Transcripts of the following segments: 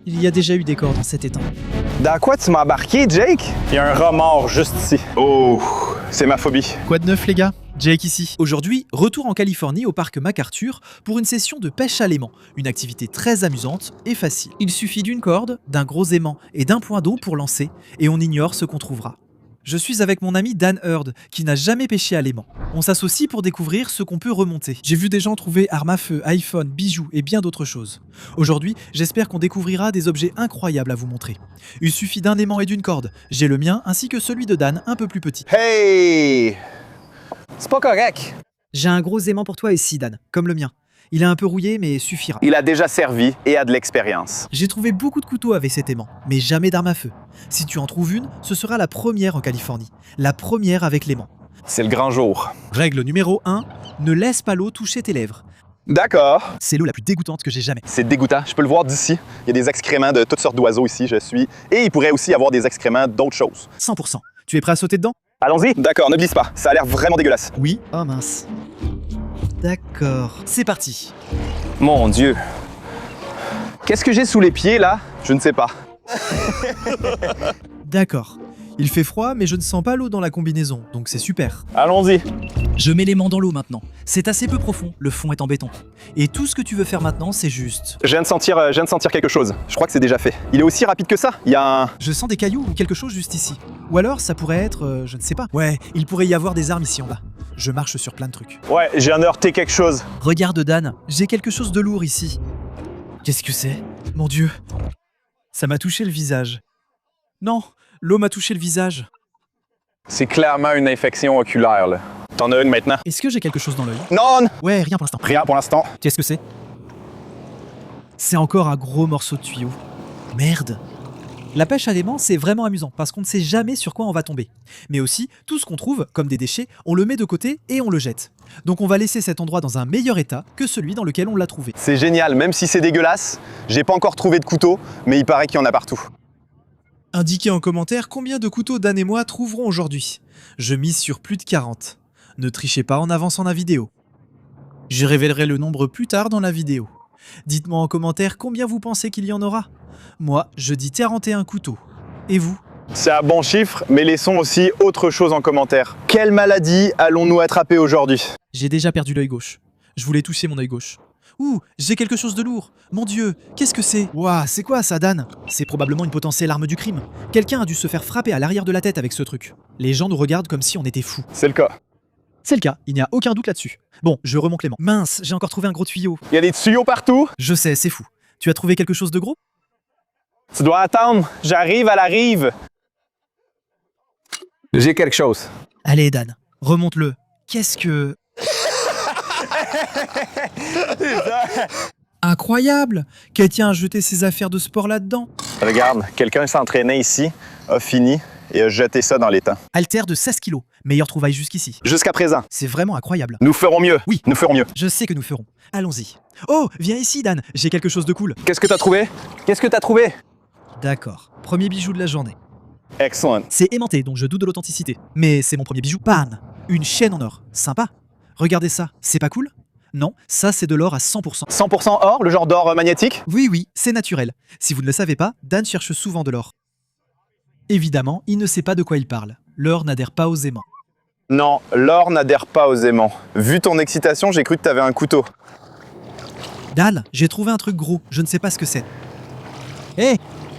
Il y a déjà eu des corps dans cet étang. Dans quoi tu m'as embarqué, Jake? Il y a un remords juste ici. Oh, c'est ma phobie. Quoi de neuf les gars? Jake ici. Aujourd'hui, retour en Californie au parc MacArthur pour une session de pêche à l'aimant, une activité très amusante et facile. Il suffit d'une corde, d'un gros aimant et d'un point d'eau pour lancer, et on ignore ce qu'on trouvera. Je suis avec mon ami Dan Heard, qui n'a jamais pêché à l'aimant. On s'associe pour découvrir ce qu'on peut remonter. J'ai vu des gens trouver armes à feu, iPhone, bijoux et bien d'autres choses. Aujourd'hui, j'espère qu'on découvrira des objets incroyables à vous montrer. Il suffit d'un aimant et d'une corde. J'ai le mien ainsi que celui de Dan, un peu plus petit. Hey! C'est pas correct. J'ai un gros aimant pour toi ici, Dan, comme le mien. Il est un peu rouillé, mais suffira. Il a déjà servi et a de l'expérience. J'ai trouvé beaucoup de couteaux avec cet aimant, mais jamais d'armes à feu. Si tu en trouves une, ce sera la première en Californie. La première avec l'aimant. C'est le grand jour. Règle numéro 1, ne laisse pas l'eau toucher tes lèvres. D'accord. C'est l'eau la plus dégoûtante que j'ai jamais. C'est dégoûtant. Je peux le voir d'ici. Il y a des excréments de toutes sortes d'oiseaux ici, je suis. Et il pourrait aussi y avoir des excréments d'autres choses. 100%. Tu es prêt à sauter dedans? Allons-y. D'accord, ne glisse pas. Ça a l'air vraiment dégueulasse. Oui. Oh mince. D'accord. C'est parti. Mon Dieu. Qu'est-ce que j'ai sous les pieds, là? Je ne sais pas. D'accord. Il fait froid, mais je ne sens pas l'eau dans la combinaison, donc c'est super. Allons-y. Je mets l'aimant dans l'eau maintenant. C'est assez peu profond, le fond est en béton. Et tout ce que tu veux faire maintenant, c'est juste... Je viens de sentir quelque chose. Je crois que c'est déjà fait. Il est aussi rapide que ça. Il y a un... Je sens des cailloux ou quelque chose juste ici. Ou alors, ça pourrait être... je ne sais pas. Ouais, il pourrait y avoir des armes ici en bas. Je marche sur plein de trucs. Ouais, j'ai un heurté quelque chose. Regarde Dan, j'ai quelque chose de lourd ici. Qu'est-ce que c'est? Mon Dieu. Ça m'a touché le visage. Non, l'eau m'a touché le visage. C'est clairement une infection oculaire, là. T'en as une maintenant? Est-ce que j'ai quelque chose dans l'œil? Non! Ouais, rien pour l'instant. Rien pour l'instant. Qu'est-ce que c'est? C'est encore un gros morceau de tuyau. Merde. La pêche à l'aimant, c'est vraiment amusant parce qu'on ne sait jamais sur quoi on va tomber. Mais aussi, tout ce qu'on trouve, comme des déchets, on le met de côté et on le jette. Donc on va laisser cet endroit dans un meilleur état que celui dans lequel on l'a trouvé. C'est génial, même si c'est dégueulasse. J'ai pas encore trouvé de couteau, mais il paraît qu'il y en a partout. Indiquez en commentaire combien de couteaux Dan et moi trouverons aujourd'hui. Je mise sur plus de 40. Ne trichez pas en avançant la vidéo. Je révélerai le nombre plus tard dans la vidéo. Dites-moi en commentaire combien vous pensez qu'il y en aura. Moi, je dis 41 couteaux. Et vous? C'est un bon chiffre, mais laissons aussi autre chose en commentaire. Quelle maladie allons-nous attraper aujourd'hui? J'ai déjà perdu l'œil gauche. Je voulais toucher mon œil gauche. Ouh, j'ai quelque chose de lourd. Mon Dieu, qu'est-ce que c'est? Ouah, c'est quoi ça, Dan? C'est probablement une potentielle arme du crime. Quelqu'un a dû se faire frapper à l'arrière de la tête avec ce truc. Les gens nous regardent comme si on était fous. C'est le cas. C'est le cas, il n'y a aucun doute là-dessus. Bon, je remonte Clément. Mince, j'ai encore trouvé un gros tuyau. Il y a des tuyaux partout. Je sais, c'est fou. Tu as trouvé quelque chose de gros? Tu dois attendre. J'arrive à la rive. J'ai quelque chose. Allez, Dan, remonte-le. Qu'est-ce que... Incroyable! Quelqu'un a jeté ses affaires de sport là-dedans. Regarde, quelqu'un s'entraînait ici, a fini et a jeté ça dans l'étang. Haltère de 16 kilos. Meilleure trouvaille jusqu'ici. Jusqu'à présent. C'est vraiment incroyable. Nous ferons mieux. Oui. Nous ferons mieux. Je sais que nous ferons. Allons-y. Oh, viens ici, Dan. J'ai quelque chose de cool. Qu'est-ce que t'as trouvé? Qu'est-ce que t'as trouvé? D'accord. Premier bijou de la journée. Excellent. C'est aimanté, donc je doute de l'authenticité. Mais c'est mon premier bijou. Bam! Une chaîne en or. Sympa. Regardez ça. C'est pas cool? Non, ça c'est de l'or à 100%. 100% or, le genre d'or magnétique? Oui, c'est naturel. Si vous ne le savez pas, Dan cherche souvent de l'or. Évidemment, il ne sait pas de quoi il parle. L'or n'adhère pas aux aimants. Non, l'or n'adhère pas aux aimants. Vu ton excitation, j'ai cru que t'avais un couteau. Dan, j'ai trouvé un truc gros, je ne sais pas ce que c'est. Hé!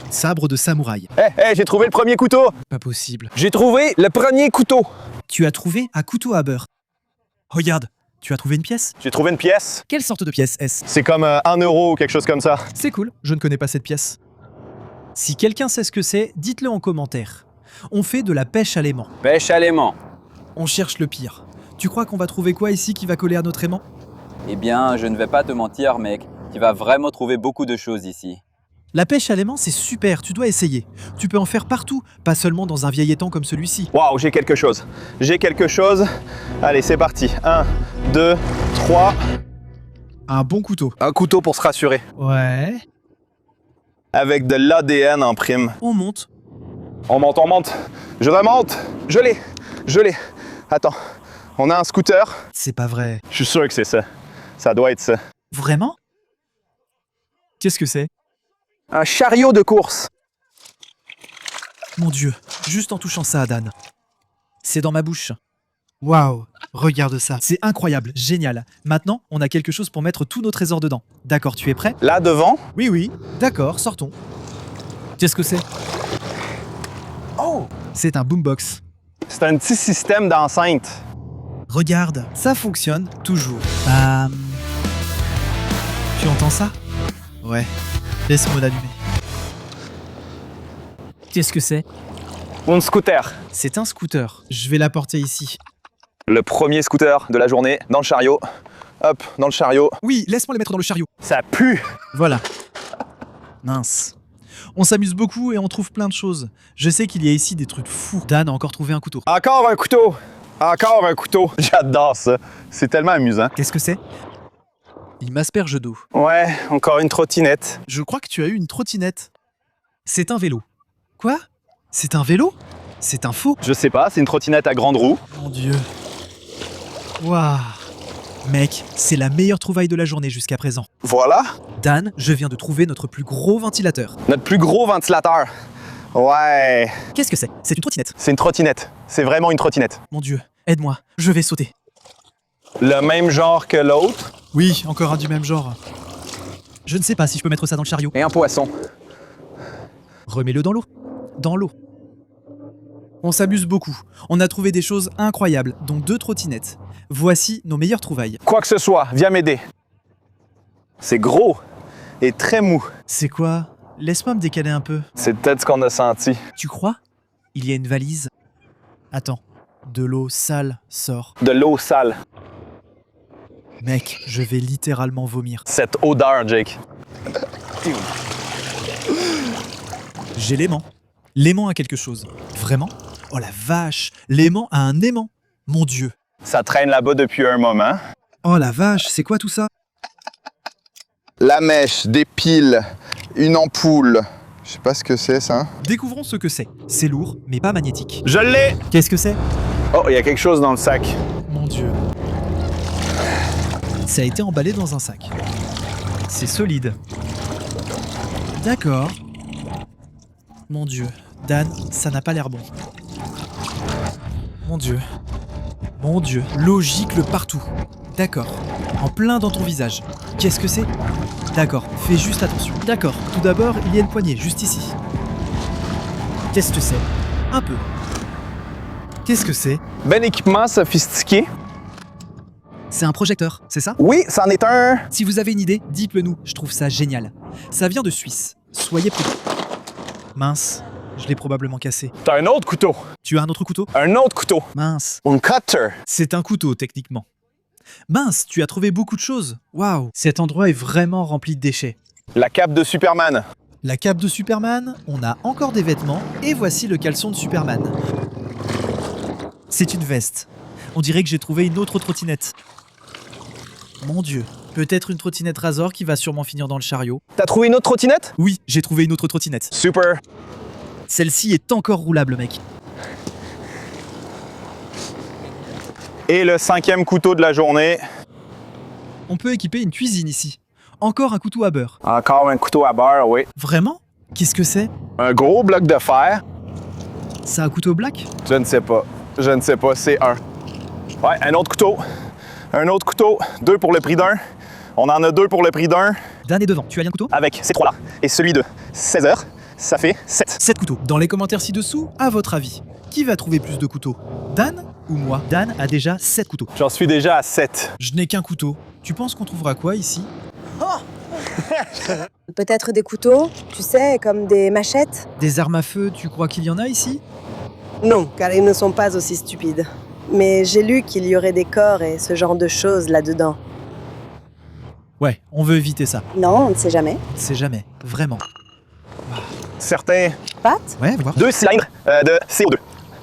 Sabre de samouraï. Hé, j'ai trouvé le premier couteau! Pas possible. J'ai trouvé le premier couteau! Tu as trouvé un couteau à beurre. Regarde, tu as trouvé une pièce? J'ai trouvé une pièce. Quelle sorte de pièce est-ce? C'est comme 1 euro ou quelque chose comme ça. C'est cool, je ne connais pas cette pièce. Si quelqu'un sait ce que c'est, dites-le en commentaire. On fait de la pêche à l'aimant. Pêche à l'aimant. On cherche le pire. Tu crois qu'on va trouver quoi ici qui va coller à notre aimant? Eh bien, je ne vais pas te mentir, mec. Tu vas vraiment trouver beaucoup de choses ici. La pêche à l'aimant, c'est super, tu dois essayer. Tu peux en faire partout, pas seulement dans un vieil étang comme celui-ci. Waouh, j'ai quelque chose. J'ai quelque chose. Allez, c'est parti. 1, 2, 3. Un bon couteau. Un couteau pour se rassurer. Ouais. Avec de l'ADN en prime. On monte. On monte, on monte. Je remonte. Je l'ai. Attends, on a un scooter. C'est pas vrai. Je suis sûr que c'est ça. Ça doit être ça. Vraiment? Qu'est-ce que c'est? Un chariot de course. Mon Dieu, juste en touchant ça, Dan. C'est dans ma bouche. Waouh, regarde ça. C'est incroyable, génial. Maintenant, on a quelque chose pour mettre tous nos trésors dedans. D'accord, tu es prêt? Là devant. Oui, oui. D'accord, sortons. Qu'est-ce que c'est? Oh! C'est un boombox. C'est un petit système d'enceinte. Regarde, ça fonctionne toujours. Tu entends ça? Ouais. Laisse-moi l'allumer. Qu'est-ce que c'est? Mon scooter. C'est un scooter. Je vais l'apporter ici. Le premier scooter de la journée dans le chariot. Hop, dans le chariot. Oui, laisse-moi les mettre dans le chariot. Ça pue. Voilà. Mince. On s'amuse beaucoup et on trouve plein de choses. Je sais qu'il y a ici des trucs fous. Dan a encore trouvé un couteau. Encore un couteau. Encore un couteau. J'adore ça. C'est tellement amusant. Qu'est-ce que c'est? Il m'asperge d'eau. Ouais, encore une trottinette. Je crois que tu as eu une trottinette. C'est un vélo. Quoi? C'est un vélo? C'est un faux? Je sais pas, c'est une trottinette à grande roue. Mon Dieu. Waouh. Mec, c'est la meilleure trouvaille de la journée jusqu'à présent. Voilà, Dan, je viens de trouver notre plus gros ventilateur. notre plus gros ventilateur. Ouais, Qu'est-ce que c'est? C'est une trottinette. c'est une trottinette. C'est vraiment une trottinette. Mon Dieu, aide-moi, je vais sauter. Le même genre que l'autre. Oui, encore un du même genre. Je ne sais pas si je peux mettre ça dans le chariot. Et un poisson. Remets-le dans l'eau. Dans l'eau. On s'amuse beaucoup. On a trouvé des choses incroyables, dont 2 trottinettes. Voici nos meilleures trouvailles. Quoi que ce soit, viens m'aider. C'est gros et très mou. C'est quoi? Laisse-moi me décaler un peu. C'est peut-être ce qu'on a senti. Tu crois? Il y a une valise. Attends. De l'eau sale sort. De l'eau sale. Mec, je vais littéralement vomir. Cette odeur, Jake. J'ai l'aimant. L'aimant a quelque chose. Vraiment? Oh la vache! L'aimant a un aimant. Mon Dieu. Ça traîne là-bas depuis un moment. Oh la vache, c'est quoi tout ça? La mèche, des piles, une ampoule. Je sais pas ce que c'est ça. Découvrons ce que c'est. C'est lourd, mais pas magnétique. Je l'ai! Qu'est-ce que c'est? Oh, il y a quelque chose dans le sac. Mon Dieu. Ça a été emballé dans un sac. C'est solide. D'accord. Mon Dieu. Dan, ça n'a pas l'air bon. Mon Dieu. Mon Dieu. Logique le partout. D'accord. En plein dans ton visage. Qu'est-ce que c'est? D'accord, fais juste attention. D'accord. Tout d'abord, il y a une poignée, juste ici. Qu'est-ce que c'est? Un peu. Qu'est-ce que c'est? Ben équipement sophistiqué. C'est un projecteur, c'est ça? Oui, c'en est un. Si vous avez une idée, dites-le nous, je trouve ça génial. Ça vient de Suisse. Soyez prudents. Mince, je l'ai probablement cassé. T'as un autre couteau. Tu as un autre couteau? Un autre couteau. Mince. Un cutter. C'est un couteau, techniquement. Mince, tu as trouvé beaucoup de choses. Waouh. Cet endroit est vraiment rempli de déchets. La cape de Superman. La cape de Superman, on a encore des vêtements, et voici le caleçon de Superman. C'est une veste. On dirait que j'ai trouvé une autre trottinette. Mon Dieu. Peut-être une trottinette Razor qui va sûrement finir dans le chariot. T'as trouvé une autre trottinette? Oui, j'ai trouvé une autre trottinette. Super. Celle-ci est encore roulable, mec. Et le 5e couteau de la journée. On peut équiper une cuisine ici. Encore un couteau à beurre. Encore un couteau à beurre, oui. Vraiment? Qu'est-ce que c'est? Un gros bloc de fer. C'est un couteau black? Je ne sais pas. Je ne sais pas, c'est un. Ouais, un autre couteau. Un autre couteau. 2 pour le prix d'un. On en a 2 pour le prix d'un. Dan est devant. Tu as bien un couteau? Avec ces 3-là. Et celui de 16 heures, ça fait 7. 7 couteaux. Dans les commentaires ci-dessous, à votre avis, qui va trouver plus de couteaux? Dan ou moi? Dan a déjà 7 couteaux. J'en suis déjà à 7. Je n'ai qu'un couteau. Tu penses qu'on trouvera quoi ici? Peut-être des couteaux, tu sais, comme des machettes? Des armes à feu, tu crois qu'il y en a ici? Non, car ils ne sont pas aussi stupides. Mais j'ai lu qu'il y aurait des corps et ce genre de choses là-dedans. Ouais, on veut éviter ça. Non, on ne sait jamais. C'est jamais. Vraiment. Certains Pâte? Ouais, voir. 2 cylindres de CO2.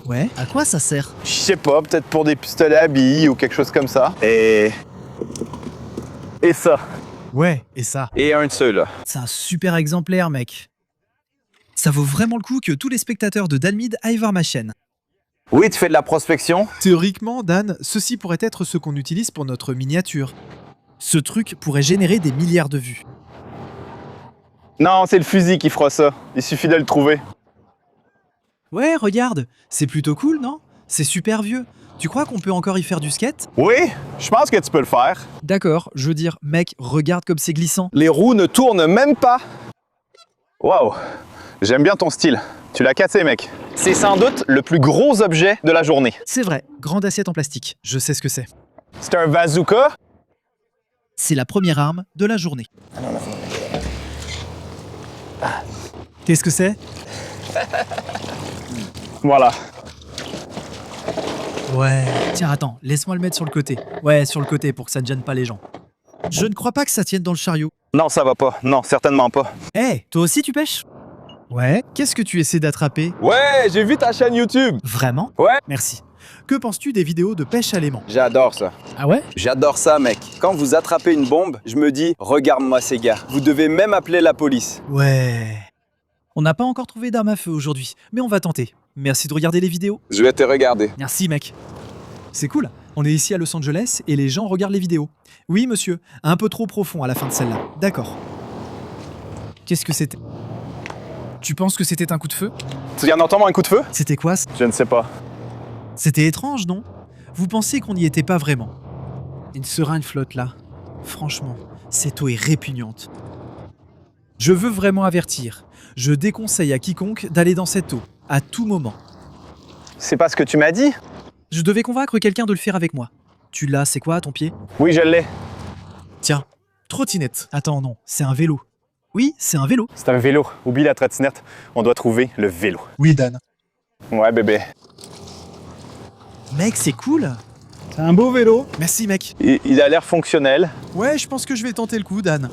Ouais. À quoi ça sert? Je sais pas, peut-être pour des pistolets à billes ou quelque chose comme ça. Et ça. Ouais, et ça? Et un de ceux-là. C'est un super exemplaire, mec. Ça vaut vraiment le coup que tous les spectateurs de Danmid aillent voir ma chaîne. Oui, tu fais de la prospection. Théoriquement, Dan, ceci pourrait être ce qu'on utilise pour notre miniature. Ce truc pourrait générer des milliards de vues. Non, c'est le fusil qui fera ça. Il suffit de le trouver. Ouais, regarde, c'est plutôt cool, non? C'est super vieux. Tu crois qu'on peut encore y faire du skate? Oui, je pense que tu peux le faire. D'accord, je veux dire, mec, regarde comme c'est glissant. Les roues ne tournent même pas. Wow, j'aime bien ton style. Tu l'as cassé, mec. C'est sans doute le plus gros objet de la journée. C'est vrai, grande assiette en plastique, je sais ce que c'est. C'est un bazooka. C'est la première arme de la journée. Qu'est-ce que c'est? Voilà. Ouais. Tiens, attends, laisse-moi le mettre sur le côté. Ouais, sur le côté pour que ça ne gêne pas les gens. Je ne crois pas que ça tienne dans le chariot. Non, ça va pas. Non, certainement pas. Hé, toi aussi tu pêches? Ouais. Qu'est-ce que tu essaies d'attraper? Ouais, j'ai vu ta chaîne YouTube. Vraiment? Ouais. Merci. Que penses-tu des vidéos de pêche à l'aimant? J'adore ça. Ah ouais? J'adore ça, mec. Quand vous attrapez une bombe, je me dis, regarde-moi ces gars. Vous devez même appeler la police. Ouais. On n'a pas encore trouvé d'arme à feu aujourd'hui, mais on va tenter. Merci de regarder les vidéos. Je vais te regarder. Merci, mec. C'est cool. On est ici à Los Angeles et les gens regardent les vidéos. Oui, monsieur. Un peu trop profond à la fin de celle-là. D'accord. Qu'est-ce que c'était? Tu penses que c'était un coup de feu? Tu viens d'entendre un coup de feu? C'était quoi? Je ne sais pas. C'était étrange, non? Vous pensez qu'on n'y était pas vraiment? Une seringue flotte là. Franchement, cette eau est répugnante. Je veux vraiment avertir. Je déconseille à quiconque d'aller dans cette eau, à tout moment. C'est pas ce que tu m'as dit? Je devais convaincre quelqu'un de le faire avec moi. Tu l'as, c'est quoi à ton pied? Oui, je l'ai. Tiens, trottinette. Attends, non, c'est un vélo. Oui, c'est un vélo. C'est un vélo. Oublie la trottinette. On doit trouver le vélo. Oui, Dan. Ouais, bébé. Mec, c'est cool. C'est un beau vélo. Merci, mec. Il a l'air fonctionnel. Ouais, je pense que je vais tenter le coup, Dan.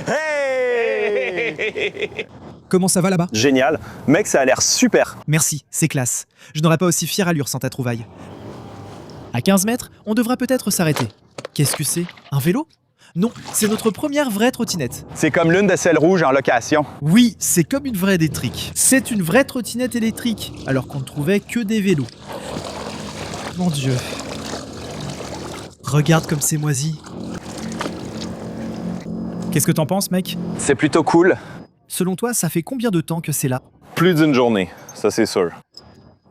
Hey! Comment ça va là-bas? Génial. Mec, ça a l'air super. Merci, c'est classe. Je n'aurais pas aussi fière allure sans ta trouvaille. À 15 mètres, on devra peut-être s'arrêter. Qu'est-ce que c'est? Un vélo? Non, c'est notre première vraie trottinette. C'est comme l'une de celles rouges en location. Oui, c'est comme une vraie électrique. C'est une vraie trottinette électrique, alors qu'on ne trouvait que des vélos. Mon Dieu. Regarde comme c'est moisi. Qu'est-ce que t'en penses, mec? C'est plutôt cool. Selon toi, ça fait combien de temps que c'est là? Plus d'une journée, ça c'est sûr.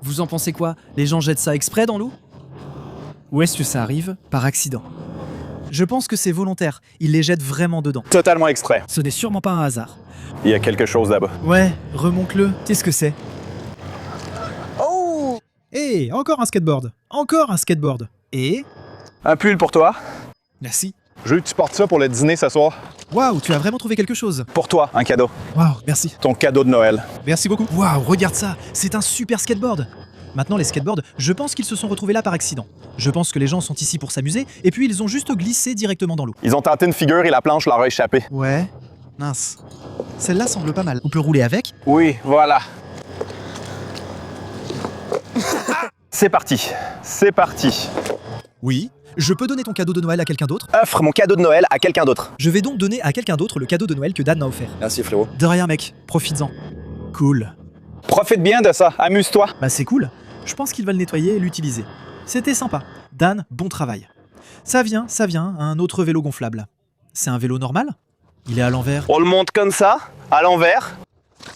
Vous en pensez quoi? Les gens jettent ça exprès dans l'eau? Ou est-ce que ça arrive par accident? Je pense que c'est volontaire, ils les jettent vraiment dedans. Totalement extrait. Ce n'est sûrement pas un hasard. Il y a quelque chose là-bas. Ouais, remonte-le. Qu'est-ce que c'est? Oh! Hé, encore un skateboard. Encore un skateboard. Et? Un pull pour toi. Merci. Je veux que tu portes ça pour le dîner ce soir. Waouh, tu as vraiment trouvé quelque chose. Pour toi, un cadeau. Waouh, merci. Ton cadeau de Noël. Merci beaucoup. Waouh, regarde ça. C'est un super skateboard. Maintenant, les skateboards, je pense qu'ils se sont retrouvés là par accident. Je pense que les gens sont ici pour s'amuser, et puis ils ont juste glissé directement dans l'eau. Ils ont tenté une figure et la planche leur a échappé. Ouais. Mince. Celle-là semble pas mal. On peut rouler avec? Oui, voilà. C'est parti. C'est parti. Oui. Je peux donner ton cadeau de Noël à quelqu'un d'autre? Offre mon cadeau de Noël à quelqu'un d'autre. Je vais donc donner à quelqu'un d'autre le cadeau de Noël que Dan m'a offert. Merci frérot. De rien, mec. Profites-en. Cool. Profite bien de ça. Amuse-toi. Bah c'est cool. Je pense qu'il va le nettoyer et l'utiliser. C'était sympa. Dan, bon travail. Ça vient, un autre vélo gonflable. C'est un vélo normal? Il est à l'envers. On le monte comme ça, à l'envers.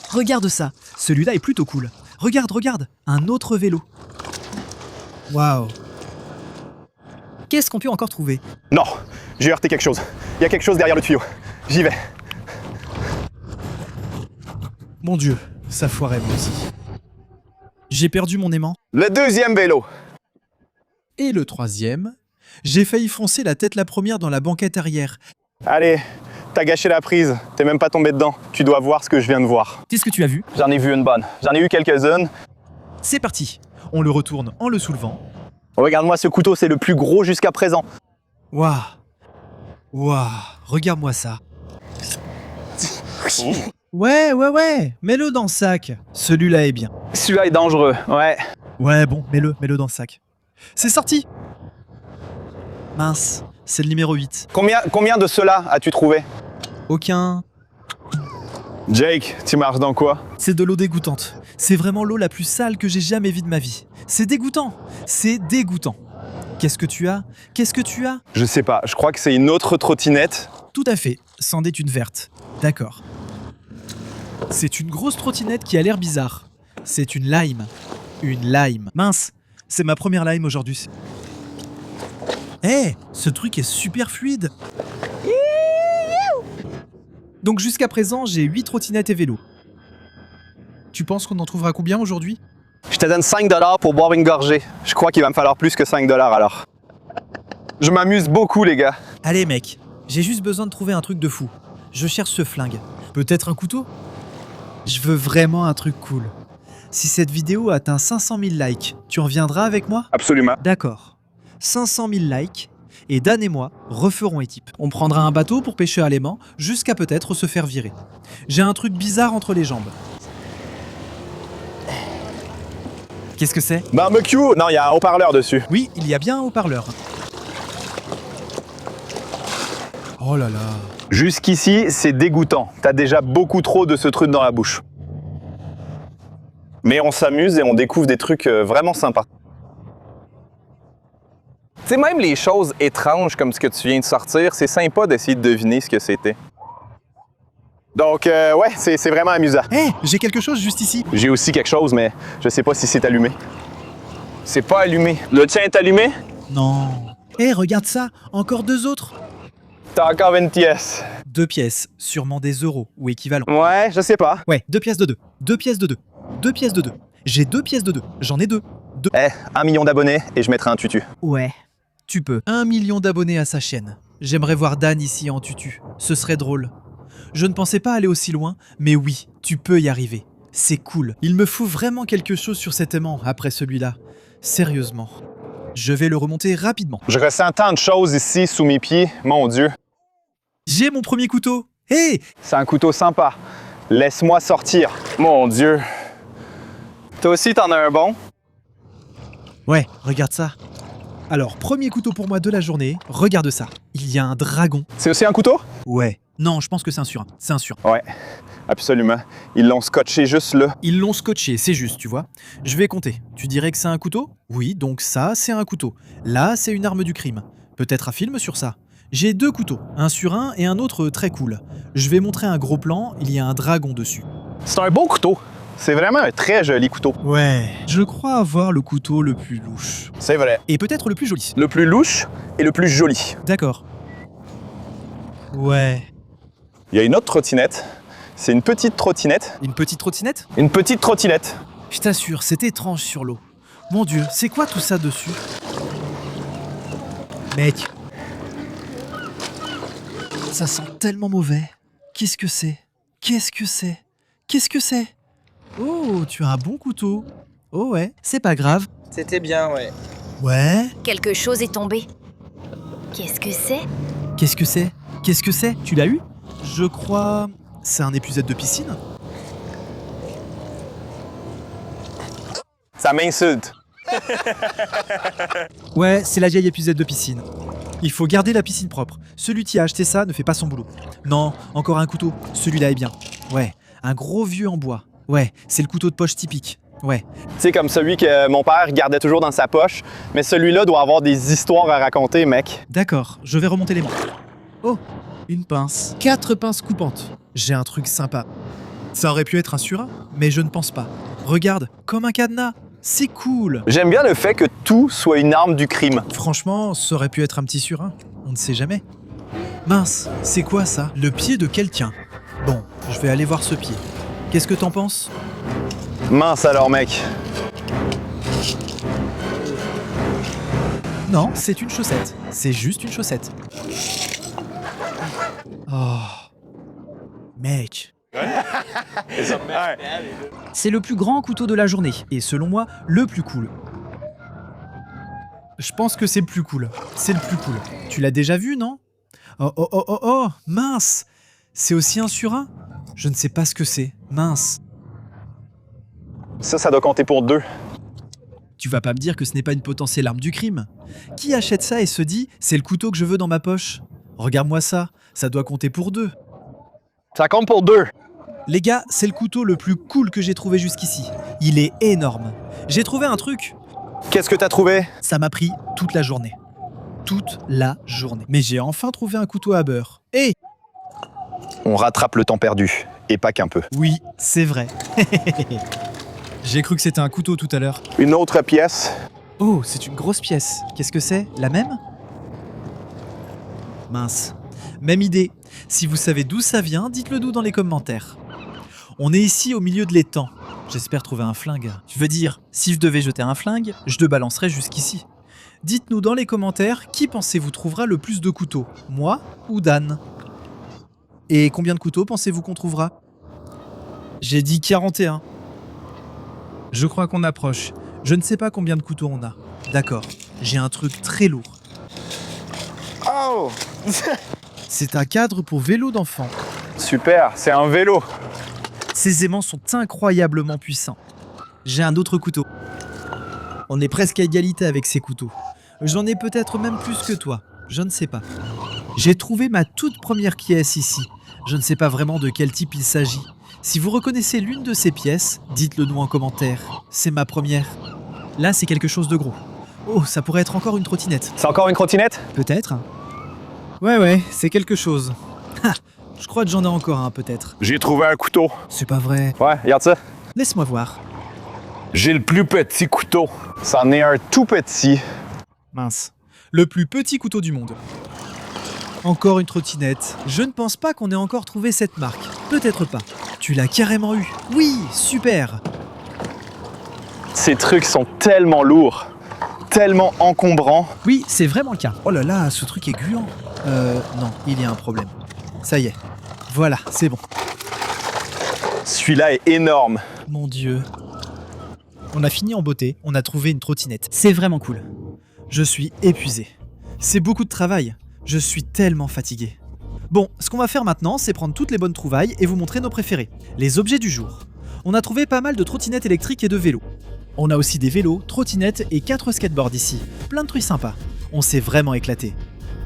Regarde ça. Celui-là est plutôt cool. Regarde. Un autre vélo. Waouh. Qu'est-ce qu'on peut encore trouver? Non, j'ai heurté quelque chose. Il y a quelque chose derrière le tuyau. J'y vais. Mon Dieu, ça foirait moi aussi. J'ai perdu mon aimant. Le deuxième vélo. Et le troisième, j'ai failli foncer la tête la première dans la banquette arrière. Allez, t'as gâché la prise. T'es même pas tombé dedans. Tu dois voir ce que je viens de voir. Qu'est-ce que tu as vu? J'en ai vu une bonne. J'en ai eu quelques-unes. C'est parti. On le retourne en le soulevant. Regarde-moi ce couteau, c'est le plus gros jusqu'à présent. Waouh. Waouh. Regarde-moi ça. Ouais. Mets-le dans le sac. Celui-là est bien. Celui-là est dangereux, ouais. Ouais, bon, mets-le dans le sac. C'est sorti. Mince, c'est le numéro 8. Combien de ceux-là as-tu trouvé? Aucun. Jake, tu marches dans quoi? C'est de l'eau dégoûtante. C'est vraiment l'eau la plus sale que j'ai jamais vue de ma vie. C'est dégoûtant. C'est dégoûtant. Qu'est-ce que tu as? Je sais pas, je crois que c'est une autre trottinette. Tout à fait, c'en est une verte. D'accord. C'est une grosse trottinette qui a l'air bizarre. C'est une lime. Une lime. Mince, c'est ma première lime aujourd'hui. Eh, ce truc est super fluide. Donc jusqu'à présent, j'ai 8 trottinettes et vélos. Tu penses qu'on en trouvera combien aujourd'hui? Je te donne 5 $ pour boire une gorgée. Je crois qu'il va me falloir plus que 5 $ alors. Je m'amuse beaucoup, les gars. Allez mec, j'ai juste besoin de trouver un truc de fou. Je cherche ce flingue. Peut-être un couteau? Je veux vraiment un truc cool. Si cette vidéo atteint 500 000 likes, tu en viendras avec moi? Absolument. D'accord. 500 000 likes, et Dan et moi referons équipe. On prendra un bateau pour pêcher à l'aimant, jusqu'à peut-être se faire virer. J'ai un truc bizarre entre les jambes. Qu'est-ce que c'est? Barbecue? Non, il y a un haut-parleur dessus. Oui, il y a bien un haut-parleur. Oh là là. Jusqu'ici, c'est dégoûtant. T'as déjà beaucoup trop de ce truc dans la bouche. Mais on s'amuse et on découvre des trucs vraiment sympas. Tu sais, même les choses étranges comme ce que tu viens de sortir, c'est sympa d'essayer de deviner ce que c'était. Donc, ouais, c'est vraiment amusant. Hé, j'ai quelque chose juste ici. J'ai aussi quelque chose, mais je sais pas si c'est allumé. C'est pas allumé. Le tien est allumé? Non. Hé, regarde ça, encore 2 autres. T'as encore 20 pièces. 2 pièces, sûrement des euros ou équivalent. Ouais, je sais pas. Ouais, 2 pièces de 2. 2 pièces de 2. 2 pièces de 2. J'ai 2 pièces de 2. J'en ai 2. Eh, 1 million d'abonnés et je mettrai un tutu. Ouais. Tu peux. 1 million d'abonnés à sa chaîne. J'aimerais voir Dan ici en tutu. Ce serait drôle. Je ne pensais pas aller aussi loin, mais oui, tu peux y arriver. C'est cool. Il me faut vraiment quelque chose sur cet aimant après celui-là. Sérieusement. Je vais le remonter rapidement. Je ressens tant de choses ici sous mes pieds, mon Dieu. J'ai mon premier couteau. Hé! C'est un couteau sympa. Laisse-moi sortir. Mon Dieu. Toi aussi, t'en as un bon? Ouais, regarde ça. Alors, premier couteau pour moi de la journée. Regarde ça. Il y a un dragon. C'est aussi un couteau? Ouais. Non, je pense que c'est un surin. C'est un surin. Ouais, absolument. Ils l'ont scotché juste là. Ils l'ont scotché, c'est juste, tu vois. Je vais compter. Tu dirais que c'est un couteau? Oui, donc ça, c'est un couteau. Là, c'est une arme du crime. Peut-être un film sur ça. J'ai 2 couteaux, un sur un et un autre très cool. Je vais montrer un gros plan, il y a un dragon dessus. C'est un beau couteau. C'est vraiment un très joli couteau. Ouais, je crois avoir le couteau le plus louche. C'est vrai. Et peut-être le plus joli. Le plus louche et le plus joli. D'accord. Ouais. Il y a une autre trottinette. C'est une petite trottinette. Une petite trottinette? Une petite trottinette. Je t'assure, c'est étrange sur l'eau. Mon Dieu, c'est quoi tout ça dessus? Mec. Ça sent tellement mauvais. Qu'est-ce que c'est? Qu'est-ce que c'est? Qu'est-ce que c'est? Oh, tu as un bon couteau. Oh ouais, c'est pas grave. C'était bien, ouais. Ouais. Quelque chose est tombé. Qu'est-ce que c'est? Qu'est-ce que c'est? Qu'est-ce que c'est? Tu l'as eu? Je crois... C'est un épuisette de piscine? Ça m'insulte. Ouais, c'est la vieille épuisette de piscine. Il faut garder la piscine propre. Celui qui a acheté ça ne fait pas son boulot. Non, encore un couteau. Celui-là est bien. Ouais, un gros vieux en bois. Ouais, c'est le couteau de poche typique. Ouais. Tu sais, comme celui que mon père gardait toujours dans sa poche. Mais celui-là doit avoir des histoires à raconter, mec. D'accord, je vais remonter les mains. Oh, une pince. 4 pinces coupantes. J'ai un truc sympa. Ça aurait pu être un surin, mais je ne pense pas. Regarde, comme un cadenas. C'est cool. J'aime bien le fait que tout soit une arme du crime. Franchement, ça aurait pu être un petit surin. On ne sait jamais. Mince, c'est quoi ça? Le pied de quelqu'un. Bon, je vais aller voir ce pied. Qu'est-ce que t'en penses? Mince alors, mec. Non, c'est une chaussette. C'est juste une chaussette. Oh. Mec. C'est le plus grand couteau de la journée. Et selon moi, le plus cool. Je pense que c'est le plus cool. C'est le plus cool. Tu l'as déjà vu, non? Oh, mince. C'est aussi un surin? Je ne sais pas ce que c'est. Mince. Ça doit compter pour 2. Tu vas pas me dire que ce n'est pas une potentielle arme du crime? Qui achète ça et se dit « c'est le couteau que je veux dans ma poche » Regarde-moi ça, ça doit compter pour 2. Ça compte pour 2. Les gars, c'est le couteau le plus cool que j'ai trouvé jusqu'ici. Il est énorme. J'ai trouvé un truc. Qu'est-ce que t'as trouvé? Ça m'a pris toute la journée. Toute la journée. Mais j'ai enfin trouvé un couteau à beurre. Hé! on rattrape le temps perdu. Et pas qu'un peu. Oui, c'est vrai. J'ai cru que c'était un couteau tout à l'heure. Une autre pièce. Oh, c'est une grosse pièce. Qu'est-ce que c'est? La même? Mince. Même idée. Si vous savez d'où ça vient, dites-le nous dans les commentaires. On est ici au milieu de l'étang. J'espère trouver un flingue. Je veux dire, si je devais jeter un flingue, je le balancerais jusqu'ici. Dites-nous dans les commentaires qui pensez-vous trouvera le plus de couteaux, moi ou Dan? Et combien de couteaux pensez-vous qu'on trouvera? J'ai dit 41. Je crois qu'on approche. Je ne sais pas combien de couteaux on a. D'accord, j'ai un truc très lourd. Oh! C'est un cadre pour vélo d'enfant. Super, c'est un vélo. Ces aimants sont incroyablement puissants. J'ai un autre couteau. On est presque à égalité avec ces couteaux. J'en ai peut-être même plus que toi. Je ne sais pas. J'ai trouvé ma toute première pièce ici. Je ne sais pas vraiment de quel type il s'agit. Si vous reconnaissez l'une de ces pièces, dites-le nous en commentaire. C'est ma première. Là, c'est quelque chose de gros. Oh, ça pourrait être encore une trottinette. C'est encore une trottinette? Peut-être. Ouais, c'est quelque chose. Ha, je crois que j'en ai encore un, peut-être. J'ai trouvé un couteau. C'est pas vrai. Ouais, regarde ça. Laisse-moi voir. J'ai le plus petit couteau. C'en est un tout petit. Mince. Le plus petit couteau du monde. Encore une trottinette. Je ne pense pas qu'on ait encore trouvé cette marque. Peut-être pas. Tu l'as carrément eu. Oui, super. Ces trucs sont tellement lourds, tellement encombrants. Oui, c'est vraiment le cas. Oh là là, ce truc est gluant. Non, il y a un problème. Ça y est. Voilà, c'est bon. Celui-là est énorme. Mon Dieu. On a fini en beauté, on a trouvé une trottinette. C'est vraiment cool. Je suis épuisé. C'est beaucoup de travail. Je suis tellement fatigué. Bon, ce qu'on va faire maintenant, c'est prendre toutes les bonnes trouvailles et vous montrer nos préférés. Les objets du jour. On a trouvé pas mal de trottinettes électriques et de vélos. On a aussi des vélos, trottinettes et 4 skateboards ici. Plein de trucs sympas. On s'est vraiment éclaté.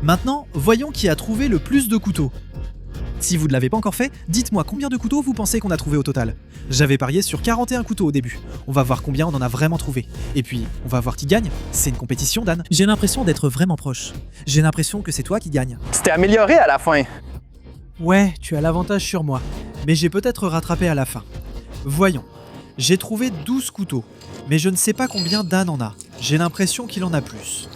Maintenant, voyons qui a trouvé le plus de couteaux. Si vous ne l'avez pas encore fait, dites-moi combien de couteaux vous pensez qu'on a trouvé au total. J'avais parié sur 41 couteaux au début. On va voir combien on en a vraiment trouvé. Et puis, on va voir qui gagne. C'est une compétition, Dan. J'ai l'impression d'être vraiment proche. J'ai l'impression que c'est toi qui gagne. C'était amélioré à la fin. Ouais, tu as l'avantage sur moi. Mais j'ai peut-être rattrapé à la fin. Voyons. J'ai trouvé 12 couteaux. Mais je ne sais pas combien Dan en a. J'ai l'impression qu'il en a plus.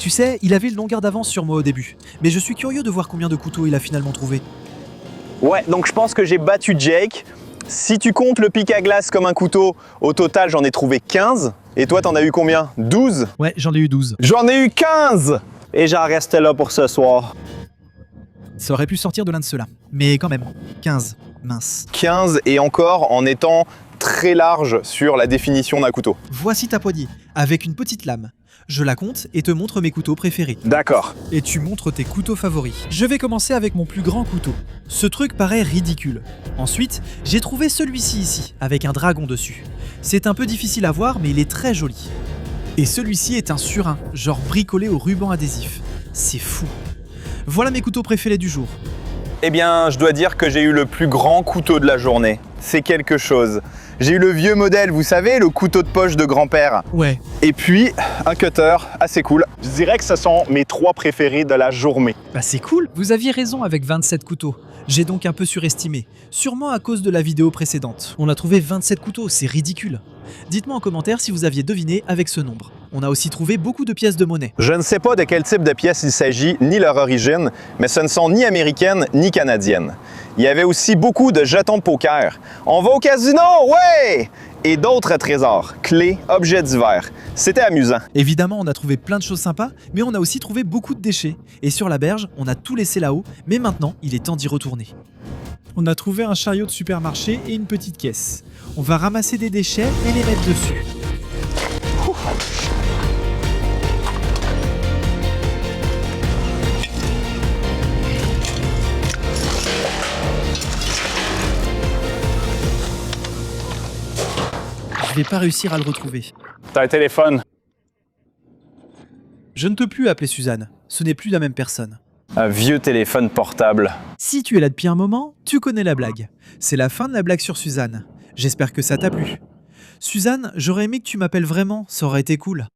Tu sais, il avait une longueur d'avance sur moi au début. Mais je suis curieux de voir combien de couteaux il a finalement trouvé. Ouais, donc je pense que j'ai battu Jake. Si tu comptes le pic à glace comme un couteau, au total j'en ai trouvé 15. Et toi t'en as eu combien? 12? Ouais, j'en ai eu 12. J'en ai eu 15! Et j'en restais là pour ce soir. Ça aurait pu sortir de l'un de ceux-là. Mais quand même, 15. Mince. 15 et encore en étant très large sur la définition d'un couteau. Voici ta poignée, avec une petite lame. Je la compte et te montre mes couteaux préférés. D'accord. Et tu montres tes couteaux favoris. Je vais commencer avec mon plus grand couteau. Ce truc paraît ridicule. Ensuite, j'ai trouvé celui-ci ici, avec un dragon dessus. C'est un peu difficile à voir, mais il est très joli. Et celui-ci est un surin, genre bricolé au ruban adhésif. C'est fou. Voilà mes couteaux préférés du jour. Eh bien, je dois dire que j'ai eu le plus grand couteau de la journée. C'est quelque chose. J'ai eu le vieux modèle, vous savez, le couteau de poche de grand-père. Ouais. Et puis, un cutter assez cool. Je dirais que ce sont mes 3 préférés de la journée. Bah c'est cool. Vous aviez raison avec 27 couteaux. J'ai donc un peu surestimé. Sûrement à cause de la vidéo précédente. On a trouvé 27 couteaux, c'est ridicule. Dites-moi en commentaire si vous aviez deviné avec ce nombre. On a aussi trouvé beaucoup de pièces de monnaie. Je ne sais pas de quel type de pièces il s'agit, ni leur origine, mais ce ne sont ni américaines ni canadiennes. Il y avait aussi beaucoup de jetons de poker. On va au casino, ouais! Et d'autres trésors, clés, objets divers. C'était amusant. Évidemment, on a trouvé plein de choses sympas, mais on a aussi trouvé beaucoup de déchets. Et sur la berge, on a tout laissé là-haut, mais maintenant, il est temps d'y retourner. On a trouvé un chariot de supermarché et une petite caisse. On va ramasser des déchets et les mettre dessus. Je vais pas réussir à le retrouver. T'as un téléphone? Je ne peux plus appeler Suzanne. Ce n'est plus la même personne. Un vieux téléphone portable. Si tu es là depuis un moment, tu connais la blague. C'est la fin de la blague sur Suzanne. J'espère que ça t'a plu. Suzanne, j'aurais aimé que tu m'appelles vraiment, ça aurait été cool.